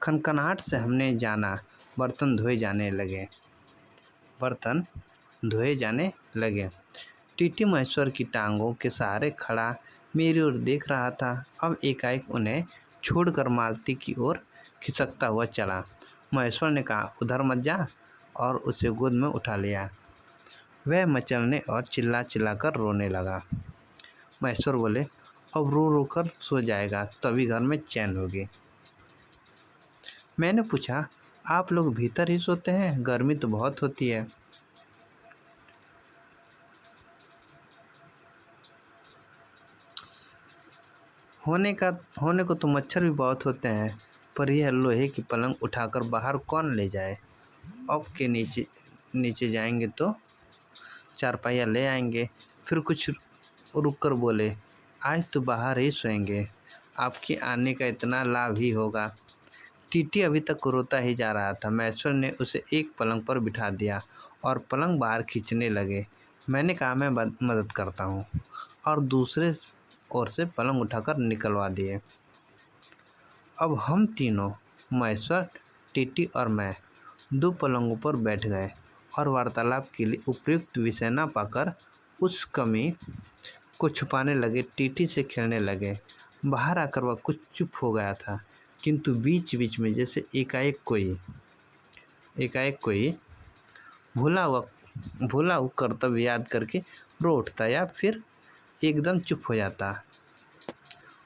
[SPEAKER 1] खनखनाहट से हमने जाना, बर्तन धोए जाने लगे। टीटी महेश्वर की टांगों के सहारे खड़ा मेरी ओर देख रहा था। अब एकाएक उन्हें छोड़कर मालती की ओर खिसकता हुआ चला। महेश्वर ने कहा, उधर मत जा, और उसे गोद में उठा लिया। वह मचलने और चिल्ला चिल्ला कर रोने लगा। महेश्वर बोले, अब रो रो कर सो जाएगा तभी घर में चैन होगी। मैंने पूछा, आप लोग भीतर ही सोते हैं, गर्मी तो बहुत होती है। होने को तो मच्छर भी बहुत होते हैं, पर यह लोहे की पलंग उठाकर बाहर कौन ले जाए। अब के नीचे नीचे जाएंगे तो चारपाइया ले आएंगे। फिर कुछ रुक कर बोले, आज तो बाहर ही सोएंगे, आपके आने का इतना लाभ ही होगा। टीटी अभी तक रोता ही जा रहा था। महेश्वर ने उसे एक पलंग पर बिठा दिया और पलंग बाहर खींचने लगे। मैंने कहा, मैं मदद करता हूँ, और दूसरे ओर से पलंग उठाकर निकलवा दिए। अब हम तीनों, महेश्वर, टीटी और मैं, दो पलंगों पर बैठ गए और वार्तालाप के लिए उपयुक्त विषय न पाकर उस कमी को छुपाने लगे। टीटी से खेलने लगे। बाहर आकर वह कुछ चुप हो गया था, किंतु बीच बीच में जैसे एकाएक कोई भूला हुआ कर्तव्य याद करके रो उठता या फिर एकदम चुप हो जाता।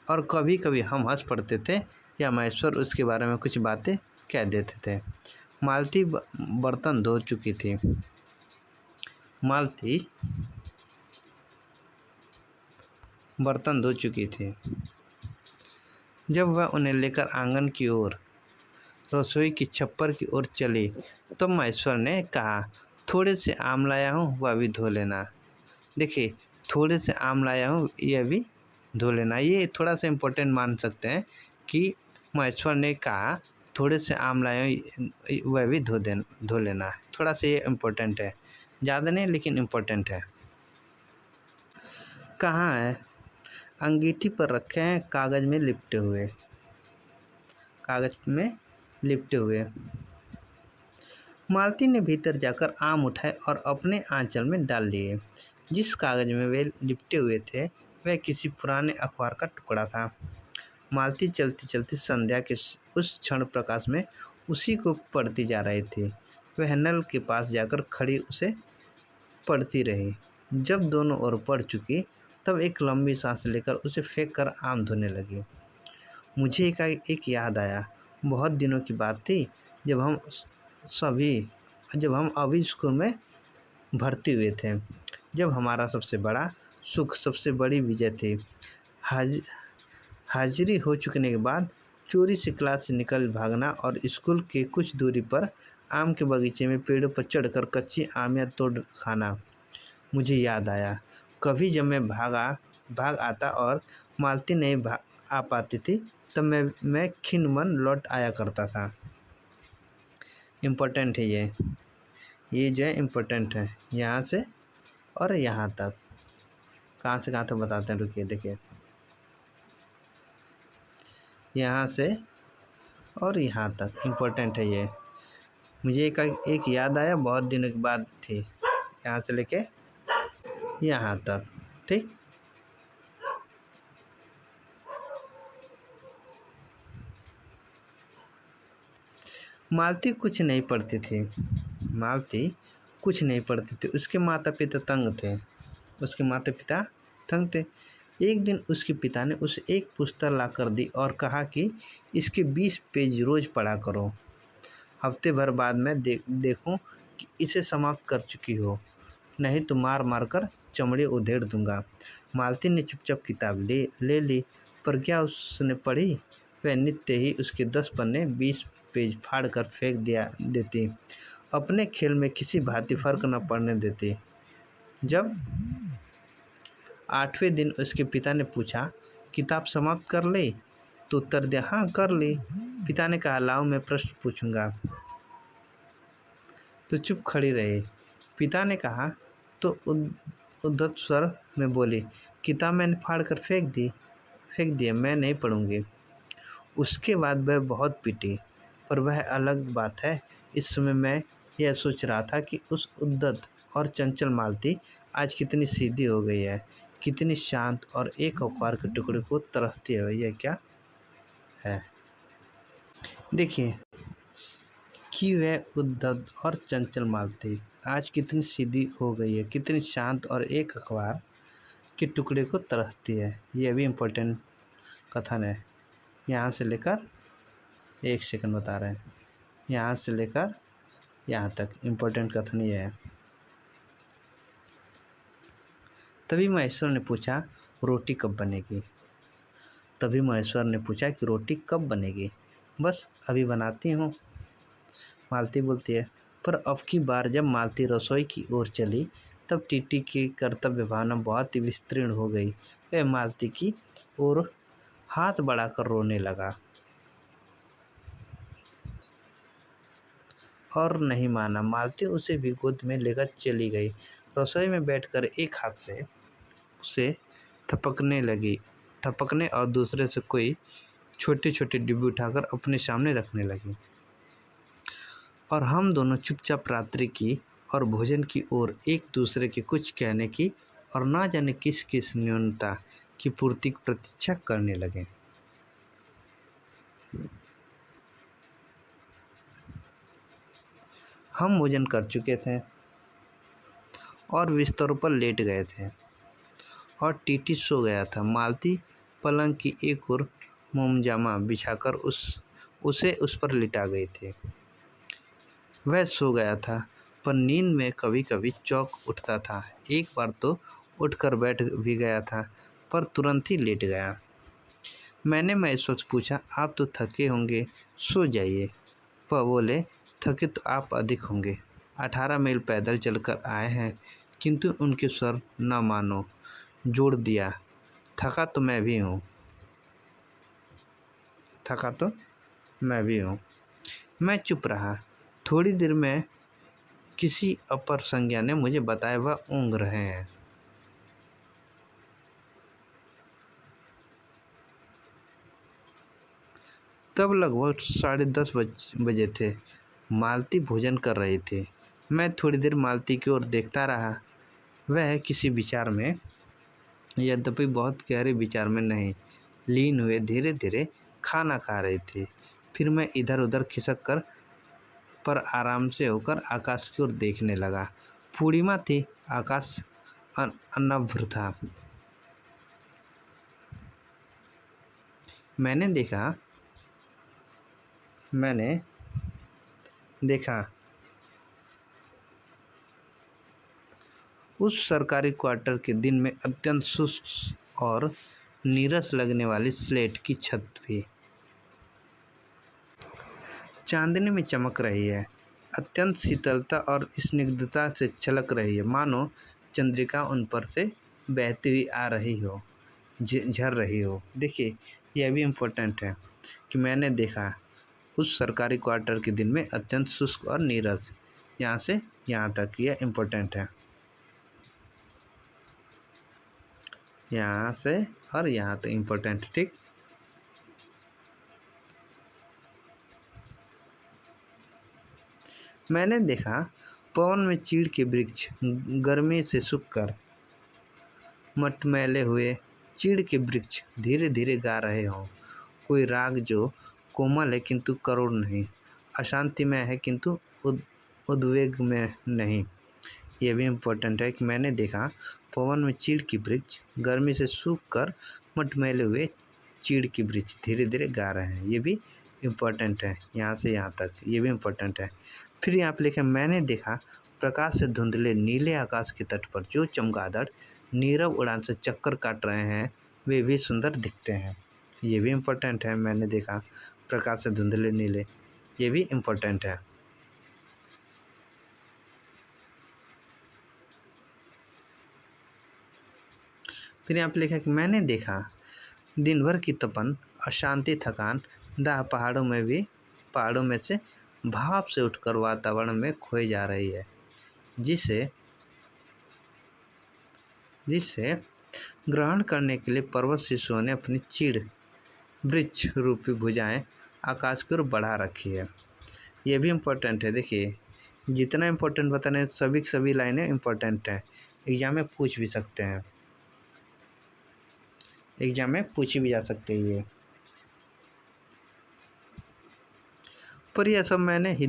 [SPEAKER 1] और कभी कभी हम हंस पड़ते थे या महेश्वर उसके बारे में कुछ बातें कह देते थे। मालती बर्तन धो चुकी थी। जब वह उन्हें लेकर आंगन की ओर, रसोई की छप्पर की ओर चली, तो महेश्वर ने कहा, थोड़े से आम लाया हूँ, वह भी धो लेना। देखिए, थोड़े से आम लाया हूँ, यह भी धो लेना। ये थोड़ा सा इम्पोर्टेंट मान सकते हैं कि महेश्वर ने कहा, थोड़े से आम लाया हूँ, वह भी धो लेना। थोड़ा सा ये इम्पोर्टेंट है, ज़्यादा नहीं लेकिन इम्पोर्टेंट है। कहाँ है? अंगीठी पर रखे हैं, कागज में लिपटे हुए। मालती ने भीतर जाकर आम उठाए और अपने आंचल में डाल लिए। जिस कागज में वे लिपटे हुए थे वह किसी पुराने अखबार का टुकड़ा था। मालती चलती चलती संध्या के उस क्षण प्रकाश में उसी को पढ़ती जा रही थी। वह नल के पास जाकर खड़ी उसे पढ़ती रही। जब दोनों ओर पढ़ चुकी तब एक लंबी सांस लेकर उसे फेंक कर आम धोने लगी। मुझे एक याद आया। बहुत दिनों की बात थी जब हम अभी स्कूल में भर्ती हुए थे। जब हमारा सबसे बड़ा सुख, सबसे बड़ी विजय थी। हाजिरी हो चुकने के बाद चोरी से क्लास से निकल भागना और स्कूल के कुछ दूरी पर आम के बगीचे में पेड़ों पर चढ़कर कच्ची आमियाँ तोड़ खाना। मुझे याद आया, कभी जब मैं भाग आता और मालती नहीं आ पाती थी तब मैं खिन्न मन लौट आया करता था। इम्पोर्टेंट है ये जो है इम्पोर्टेंट है, यहाँ से और यहाँ तक। कहाँ से कहाँ तक बताते हैं, रुकिए देखिए। यहाँ से और यहाँ तक इम्पोर्टेंट है ये। मुझे एक याद आया, बहुत दिनों की बात थी, यहाँ से लेके यहाँ तक। ठीक। मालती कुछ नहीं पढ़ती थी। उसके माता पिता तंग थे। एक दिन उसके पिता ने उसे एक पुस्तक ला कर दी और कहा कि इसके 20 पेज रोज पढ़ा करो। हफ्ते भर बाद मैं देखूं कि इसे समाप्त कर चुकी हो, नहीं तो मार मार कर चमड़ी उधेड़ दूंगा। मालती ने चुपचाप किताब ले ली, पर क्या उसने पढ़ी? वह नित्य ही उसके 10 पन्ने 20 पेज फाड़ कर फेंक देती, अपने खेल में किसी भांति फर्क न पड़ने देती। जब 8वें दिन उसके पिता ने पूछा, किताब समाप्त कर ली? तो उत्तर दिया, हाँ कर ली। पिता ने कहा, लाओ मैं प्रश्न पूछूंगा। तो चुप खड़ी रही। पिता ने कहा तो उद्धत स्वर में बोली, किताब मैंने फाड़ कर फेंक दी, मैं नहीं पढ़ूंगी। उसके बाद वह बहुत पीटी, पर वह अलग बात है। इस समय मैं यह सोच रहा था कि उस उद्धत और चंचल मालती आज कितनी सीधी हो गई है, कितनी शांत और एक अखबार के टुकड़े को तरसती है। यह क्या है? देखिए कि वह उद्धत और चंचल मालती आज कितनी सीधी हो गई है, कितनी शांत और एक अखबार के टुकड़े को तरसती है। ये भी इम्पोर्टेंट कथन है। यहाँ से लेकर, एक सेकंड बता रहे हैं, यहाँ से लेकर यहाँ तक इम्पोर्टेंट कथन ये है। तभी महेश्वर ने पूछा, रोटी कब बनेगी? तभी महेश्वर ने पूछा कि रोटी कब बनेगी? बस अभी बनाती हूँ, मालती बोलती है। पर अब की बार जब मालती रसोई की ओर चली तब टीटी की कर्तव्य भावना बहुत ही विस्तीर्ण हो गई। वह मालती की ओर हाथ बढ़ाकर रोने लगा और नहीं माना। मालती उसे भी गोद में लेकर चली गई। रसोई में बैठकर एक हाथ से उसे थपकने और दूसरे से कोई छोटे छोटे डिब्बे उठाकर अपने सामने रखने लगी। और हम दोनों चुपचाप रात्रि की और भोजन की ओर एक दूसरे के कुछ कहने की और ना जाने किस किस न्यूनता की पूर्ति की प्रतीक्षा करने लगे। हम भोजन कर चुके थे और बिस्तरों पर लेट गए थे और टीटी सो गया था। मालती पलंग की एक ओर मोमजामा बिछाकर उसे उस पर लिटा गई थी। वह सो गया था, पर नींद में कभी कभी चौंक उठता था। एक बार तो उठकर बैठ भी गया था, पर तुरंत ही लेट गया। मैंने महेश्वर से पूछा, आप तो थके होंगे, सो जाइए। वह बोले, थके तो आप अधिक होंगे, 18 मील पैदल चलकर आए हैं। किंतु उनके स्वर न मानो, जोड़ दिया, थका तो मैं भी हूँ, थका तो मैं भी हूँ। मैं चुप रहा। थोड़ी देर में किसी अपर संज्ञा ने मुझे बताया वह ऊँघ रहे हैं। तब लगभग 10:30 बजे थे। मालती भोजन कर रही थी। मैं थोड़ी देर मालती की ओर देखता रहा। वह किसी विचार में, यद्यपि बहुत गहरे विचार में नहीं, लीन हुए धीरे धीरे खाना खा रही थी। फिर मैं इधर उधर खिसक कर पर आराम से होकर आकाश की ओर देखने लगा। पूर्णिमा थी, आकाश अनभ्र था। मैंने देखा उस सरकारी क्वार्टर के दिन में अत्यंत शुष्क और नीरस लगने वाली स्लेट की छत भी चांदनी में चमक रही है। अत्यंत शीतलता और स्निग्धता से छलक रही है, मानो चंद्रिका उन पर से बहती हुई आ रही हो, झर रही हो। देखिए, यह भी इम्पोर्टेंट है कि मैंने देखा उस सरकारी क्वार्टर के दिन में अत्यंत शुष्क और नीरस, यहाँ से यहाँ तक, यह इम्पोर्टेंट है। यहाँ से और यहाँ तक इम्पोर्टेंट, ठीक। मैंने देखा पवन में चीड़ के वृक्ष गर्मी से सूखकर मटमैले हुए। चीड़ के वृक्ष धीरे धीरे गा रहे हों कोई राग जो कोमल है किंतु करुण नहीं, अशांति में है किंतु उद्वेग में नहीं। ये भी इम्पोर्टेंट है कि मैंने देखा पवन में चीड़ की वृक्ष गर्मी से सूखकर मटमैले हुए चीड़ की वृक्ष धीरे धीरे गा रहे हैं। ये भी इम्पोर्टेंट है, यहाँ से यहाँ तक, ये भी इम्पोर्टेंट है। फिर यहाँ पे लिखा, मैंने देखा प्रकाश से धुंधले नीले आकाश के तट पर जो चमगादड़ नीरव उड़ान से चक्कर काट रहे हैं वे भी सुंदर दिखते हैं। ये भी इम्पोर्टेंट है, मैंने देखा प्रकाश से धुंधले नीले, ये भी इम्पोर्टेंट है। फिर यहाँ पे लिखा कि मैंने देखा दिन भर की तपन, अशांति, थकान, दाह पहाड़ों में से भाप से उठकर वातावरण में खोई जा रही है, जिसे ग्रहण करने के लिए पर्वत शिशुओं ने अपनी चीड़ वृक्ष रूपी भुजाएं आकाश की ओर बढ़ा रखी है। ये भी इम्पोर्टेंट है। देखिए, जितना इम्पोर्टेंट बताने सभी लाइनें इम्पोर्टेंट हैं, एग्जाम में पूछ भी सकते हैं, एग्जाम में पूछी भी जा सकती है ये। पर यह सब मैंने ही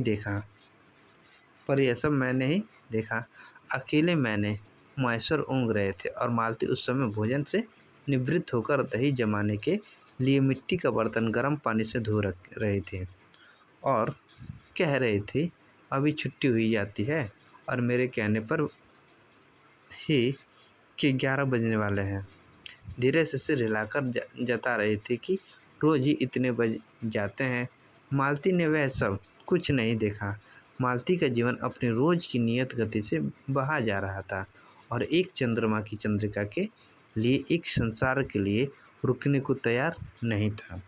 [SPEAKER 1] देखा, अकेले मैंने महेश्वर ऊँघ रहे थे और मालती उस समय भोजन से निवृत्त होकर दही जमाने के लिए मिट्टी का बर्तन गर्म पानी से धो रही थी और कह रही थी, अभी छुट्टी हुई जाती है और मेरे कहने पर ही कि 11 बजने वाले हैं। धीरे से सिर हिलाकर जता रही थी कि रोज़ ही इतने बज जाते हैं। मालती ने वह सब कुछ नहीं देखा। मालती का जीवन अपनी रोज़ की नियत गति से बहा जा रहा था और एक चंद्रमा की चंद्रिका के लिए, एक संसार के लिए रुकने को तैयार नहीं था।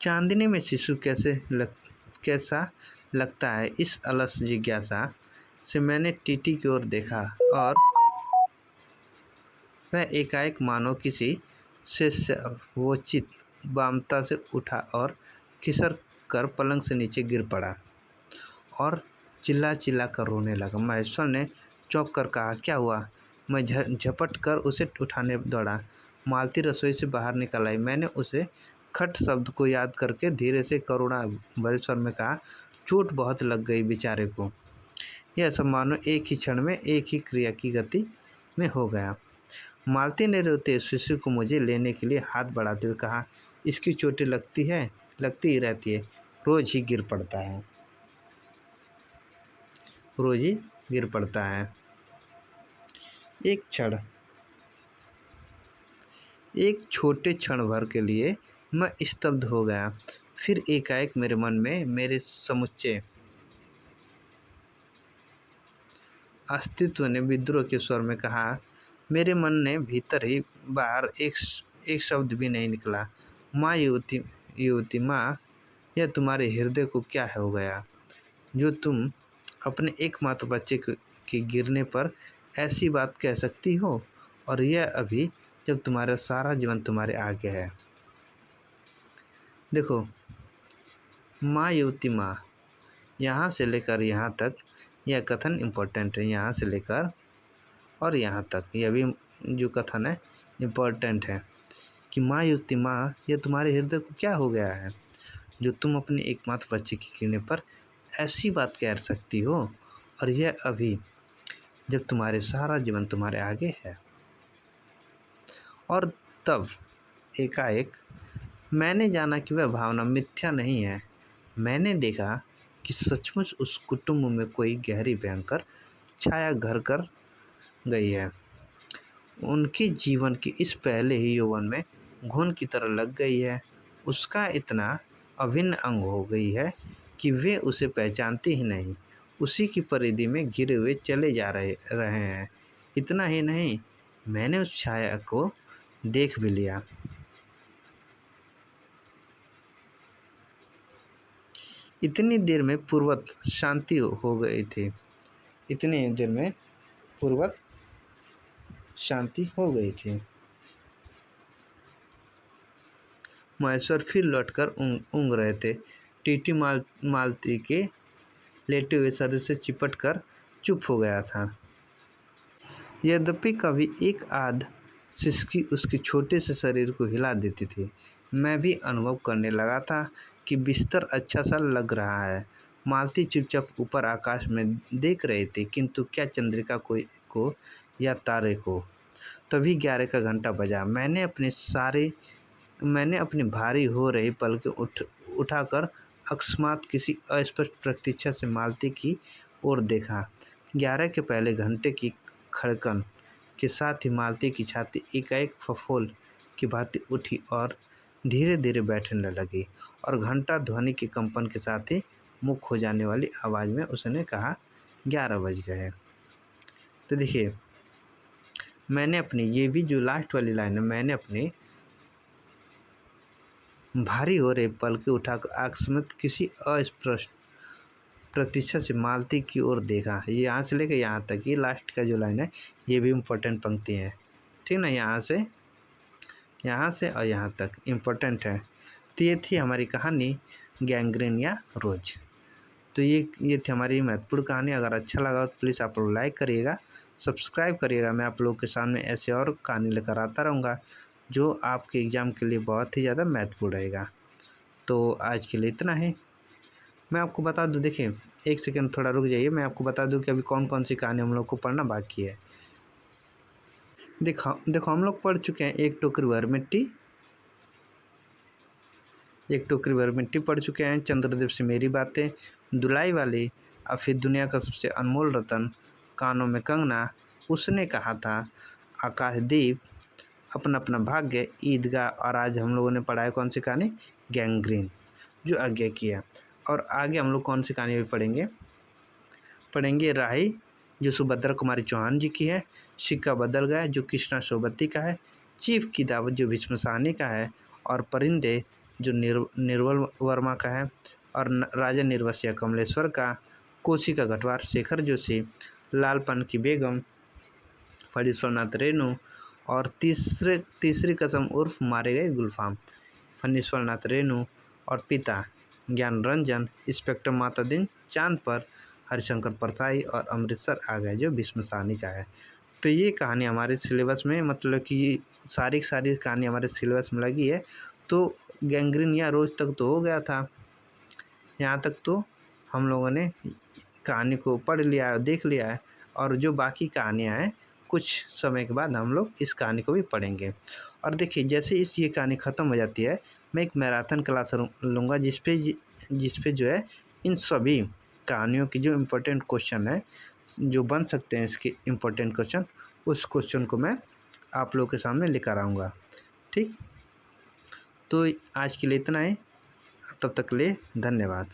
[SPEAKER 1] चांदनी में शिशु कैसा लगता है, इस अलस जिज्ञासा से मैंने टीटी की ओर देखा और वह एकाएक मानो किसी से वोचित वामता से उठा और खिसर कर पलंग से नीचे गिर पड़ा और चिल्ला चिल्ला कर रोने लगा। महेश्वर ने चौंक कर कहा, क्या हुआ? मैं झपट कर उसे उठाने दौड़ा। मालती रसोई से बाहर निकल आई। मैंने उसे खट शब्द को याद करके धीरे से करुणा भरे स्वर में कहा, चोट बहुत लग गई बेचारे को। यह सब मानो एक ही क्षण में एक ही क्रिया की गति में हो गया। मालती ने रोते शिशु को मुझे लेने के लिए हाथ बढ़ाते हुए कहा, इसकी चोटें लगती ही रहती है, रोज ही गिर पड़ता है, रोज ही गिर पड़ता है। एक छोटे क्षण भर के लिए मैं स्तब्ध हो गया। फिर एकाएक मेरे मन में मेरे समुच्चय अस्तित्व ने विद्रोह के स्वर में कहा, मेरे मन ने भीतर ही बाहर एक शब्द भी नहीं निकला। माँ युवती माँ, यह तुम्हारे हृदय को क्या हो गया जो तुम अपने एकमात्र बच्चे के गिरने पर ऐसी बात कह सकती हो, और यह अभी जब तुम्हारा सारा जीवन तुम्हारे आगे है। देखो माँ युवती माँ, यहाँ से लेकर यहाँ तक यह कथन इम्पोर्टेंट है। यहाँ से लेकर और यहाँ तक यह भी जो कथन है इम्पोर्टेंट है कि माँ युवती माँ, यह तुम्हारे हृदय को क्या हो गया है जो तुम अपने एकमात्र बच्चे के गिरने पर ऐसी बात कह सकती हो, और यह अभी जब तुम्हारे सारा जीवन तुम्हारे आगे है। और तब एकाएक मैंने जाना कि वह भावना मिथ्या नहीं है। मैंने देखा कि सचमुच उस कुटुंब में कोई गहरी भयंकर छाया घर कर गई है। उनके जीवन के इस पहले ही यौवन में घुन की तरह लग गई है। उसका इतना अभिन्न अंग हो गई है कि वे उसे पहचानते ही नहीं, उसी की परिधि में गिरे हुए चले जा रहे हैं। इतना ही नहीं, मैंने उस छाया को देख भी लिया। इतनी देर में पूर्वत शांति हो गई थी। इतनी देर में पूर्वत शांति हो गई थी। महेश्वर फिर लौटकर ऊँघ रहे थे। टीटी मालती के लेटे हुए शरीर से चिपट कर चुप हो गया था। यद्यपि कभी एक आध सिसकी उसके छोटे से शरीर को हिला देती थी। मैं भी अनुभव करने लगा था कि बिस्तर अच्छा सा लग रहा है। मालती चुपचाप ऊपर आकाश में देख रही थी, किंतु क्या चंद्रिका को या तारे को। तभी 11 का घंटा बजा। मैंने अपनी भारी हो रही पलकें उठाकर अकस्मात किसी अस्पष्ट प्रतीक्षा से मालती की ओर देखा। 11 के पहले घंटे की खड़कन के साथ ही मालती की छाती एकाएक फफोल की भांति उठी और धीरे धीरे बैठने लगी, और घंटा ध्वनि के कंपन के साथ ही मुख हो जाने वाली आवाज़ में उसने कहा, 11 बज गए। तो देखिए, मैंने अपनी ये भी जो लास्ट वाली लाइन है, मैंने अपनी भारी हो रहे पलकें उठाकर अकस्मात किसी अस्पष्ट प्रतीक्षा से मालती की ओर देखा। ये यहाँ से लेकर यहाँ तक, ये लास्ट का जो लाइन है ये भी इम्पोर्टेंट पंक्ति है, ठीक ना। यहाँ से और यहाँ तक इम्पोर्टेंट है। तो ये थी हमारी कहानी गैंग्रीन या रोज। तो ये थी हमारी महत्वपूर्ण कहानी। अगर अच्छा लगा तो प्लीज़ आप लोग लाइक करिएगा, सब्सक्राइब करिएगा। मैं आप लोगों के सामने ऐसे और कहानी लेकर आता रहूँगा। जो आपके एग्ज़ाम के लिए बहुत ही ज़्यादा महत्वपूर्ण रहेगा। तो आज के लिए इतना ही। मैं आपको बता दूं, देखिए एक सेकंड थोड़ा रुक जाइए, मैं आपको बता दूं कि अभी कौन कौन सी कहानी हम लोग को पढ़ना बाकी है। देखो देखो हम लोग पढ़ चुके हैं एक टोकरी भर मिट्टी, एक टोकरी भर मिट्टी पढ़ चुके हैं, चंद्रदेव से मेरी बातें, धुलाई वाली, और फिर दुनिया का सबसे अनमोल रतन, कानों में कंगना, उसने कहा था, आकाशदीप, अपना अपना भाग्य, ईदगाह, और आज हम लोगों ने पढ़ा है कौन सी कहानी, गैंग्रीन, जो आज्ञा किया। और आगे हम लोग कौन सी कहानी भी पढ़ेंगे राही, जो सुभद्रा कुमारी चौहान जी की है, सिक्का बदल गया, जो कृष्णा सोबती का है, चीफ की दावत, जो भीष्म साहनी का है, और परिंदे, जो निर्मल वर्मा का है, और राजा निर्वसिया कमलेश्वर का, कोसी का गठवार शेखर जोशी, लालपन की बेगम फणीश्वरनाथ रेणु, और तीसरी कसम उर्फ मारे गए गुलफाम, फणीश्वरनाथ रेणु, और पिता ज्ञान रंजन, इंस्पेक्टर माता दिन चांद पर, हरिशंकर परसाई, और अमृतसर आ गए, जो भीष्म साहनी का है। तो ये कहानी हमारे सिलेबस में, मतलब कि सारी कहानी हमारे सिलेबस में लगी है। तो गैंग्रीन या रोज तक तो हो गया था, यहाँ तक तो हम लोगों ने कहानी को पढ़ लिया है, देख लिया है। और जो बाकी कहानियाँ हैं, कुछ समय के बाद हम लोग इस कहानी को भी पढ़ेंगे। और देखिए जैसे ये कहानी ख़त्म हो जाती है, मैं एक मैराथन क्लास लूँगा जिस पे जो है इन सभी कहानियों की जो इम्पोर्टेंट क्वेश्चन है, जो बन सकते हैं इसके इम्पोर्टेंट क्वेश्चन, उस क्वेश्चन को मैं आप लोगों के सामने लेकर आऊँगा। ठीक, तो आज के लिए इतना ही, तब तक के लिए धन्यवाद।